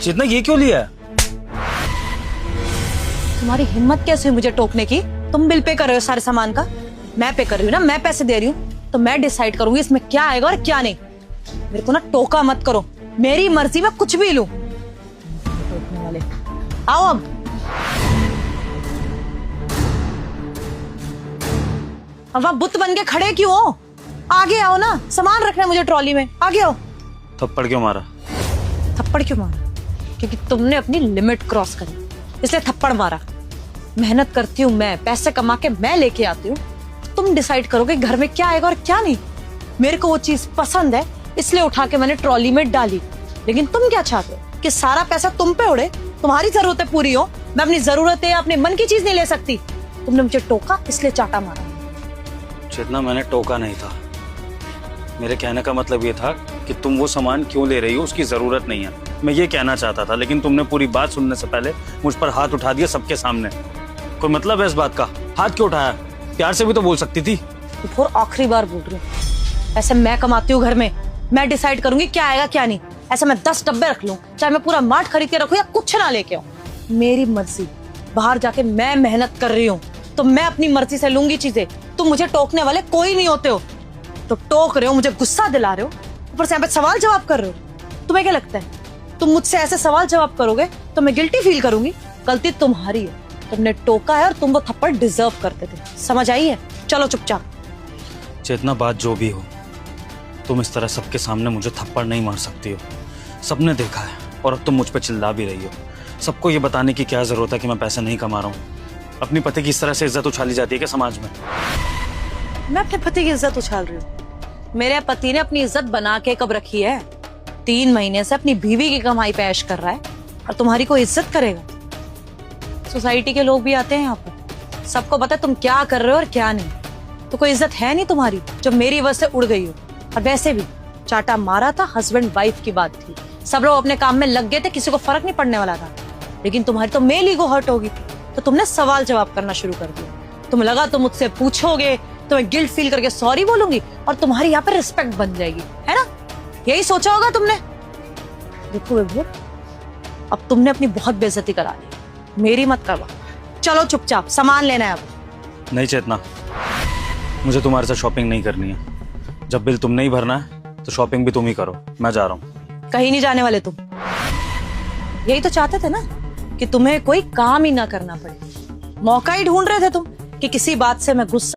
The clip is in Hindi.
चेतना ये क्यों लिया है? तुम्हारी हिम्मत कैसे हुई मुझे टोकने की? तुम बिल पे कर रहे हो सारे सामान का, मैं पे कर रही हूँ ना, मैं पैसे दे रही हूँ, तो मैं डिसाइड करूंगी इसमें क्या आएगा और क्या नहीं। मेरे को ना टोका मत करो, मेरी मर्जी में कुछ भी लूं। टोकने वाले आओ अब। अब आप बुत बन के खड़े क्यों हो? आगे आओ ना, सामान रखना है मुझे ट्रॉली में, आगे आओ। थप्पड़ क्यों मारा? थप्पड़ क्यों मारा? क्योंकि तुमने अपनी लिमिट क्रॉस करी, इसलिए थप्पड़ मारा। मेहनत करती हूँ मैं, पैसे कमा के मैं लेके आती हूँ, तुम डिसाइड करोगे घर में क्या आएगा और क्या नहीं। मेरे को वो चीज पसंद है इसलिए उठा के मैंने ट्रॉली में डाली, लेकिन तुम क्या चाहते हो कि सारा पैसा तुम पे उड़े, तुम्हारी जरूरतें पूरी हो, मैं अपनी जरूरतें अपने मन की चीज नहीं ले सकती। तुमने मुझे टोका इसलिए चाटा मारा। चेतना मैंने टोका नहीं था, मेरे कहने का मतलब ये था कि तुम वो सामान क्यों ले रही हो, उसकी जरूरत नहीं है, मैं ये कहना चाहता था। लेकिन तुमने पूरी बात सुनने से पहले मुझ पर हाथ उठा दिया सबके सामने। कोई मतलब है इस बात का? हाथ क्यों उठाया? प्यार से भी तो बोल सकती थी। और आखिरी बार बोल रही हूँ, ऐसे मैं कमाती हूँ घर में, मैं डिसाइड करूंगी क्या आएगा क्या नहीं। ऐसे मैं 10 डब्बे रख लूं, चाहे मैं पूरा मार्ट खरीद के रखूं या कुछ ना लेके आऊं, मेरी मर्जी। बाहर जाके मैं मेहनत कर रही हूँ तो मैं अपनी मर्जी से लूंगी चीजें। तुम मुझे टोकने वाले कोई नहीं होते हो, तो टोक रहे हो, मुझे गुस्सा दिला रहे हो, ऊपर से यहाँ पे सवाल जवाब कर रहे हो। तुम्हें क्या लगता है तुम मुझसे ऐसे सवाल जवाब करोगे तो मैं गिल्टी फील करूंगी? गलती तुम्हारी है, तुमने टोका है और तुम वो थप्पड़ डिजर्व करते थे। समझ आई है? चलो चुपचाप। चेतना बात जो भी हो, तुम इस तरह सबके सामने मुझे थप्पड़ नहीं मार सकती हो। सबने देखा है और अब तुम मुझ पर चिल्ला भी रही हो। सबको ये बताने की क्या जरूरत है कि मैं पैसे नहीं कमा रहा हूँ? अपनी पति की इस तरह से इज्जत उछाली जाती है क्या समाज में? मैं अपने पति की इज्जत उछाल रही हूँ? मेरे पति ने अपनी इज्जत बना के कब रखी है? 3 महीने से अपनी बीवी की कमाई पे ऐश कर रहा है और तुम्हारी कोई इज्जत करेगा? सोसाइटी के लोग भी आते हैं यहाँ पर, सबको पता है तुम क्या कर रहे हो और क्या नहीं, तो कोई इज्जत है नहीं तुम्हारी जो मेरी वजह से उड़ गई हो। और वैसे भी चाटा मारा था, हस्बैंड वाइफ की बात थी, सब लोग अपने काम में लग गए थे, किसी को फर्क नहीं पड़ने वाला था। लेकिन तुम्हारी तो मेल ईगो हर्ट होगी, तो तुमने सवाल जवाब करना शुरू कर दिया। तुम लगा तुम मुझसे पूछोगे तो मैं गिल्ट फील करके सॉरी बोलूंगी और तुम्हारी यहाँ पे रिस्पेक्ट बन जाएगी, है ना? यही सोचा होगा तुमने। देखो विभूर, अब तुमने अपनी बहुत बेइज्जती करा दी, मेरी मत करवा। चलो चुपचाप, सामान लेना है अब। नहीं चेतना, मुझे तुम्हारे साथ शॉपिंग नहीं करनी है। जब बिल तुमने ही भरना है तो शॉपिंग भी तुम ही करो, मैं जा रहा हूँ। कहीं नहीं जाने वाले तुम। यही तो चाहते थे ना कि तुम्हें कोई काम ही ना करना पड़े। मौका ही ढूंढ रहे थे तुम कि किसी बात से मैं गुस्सा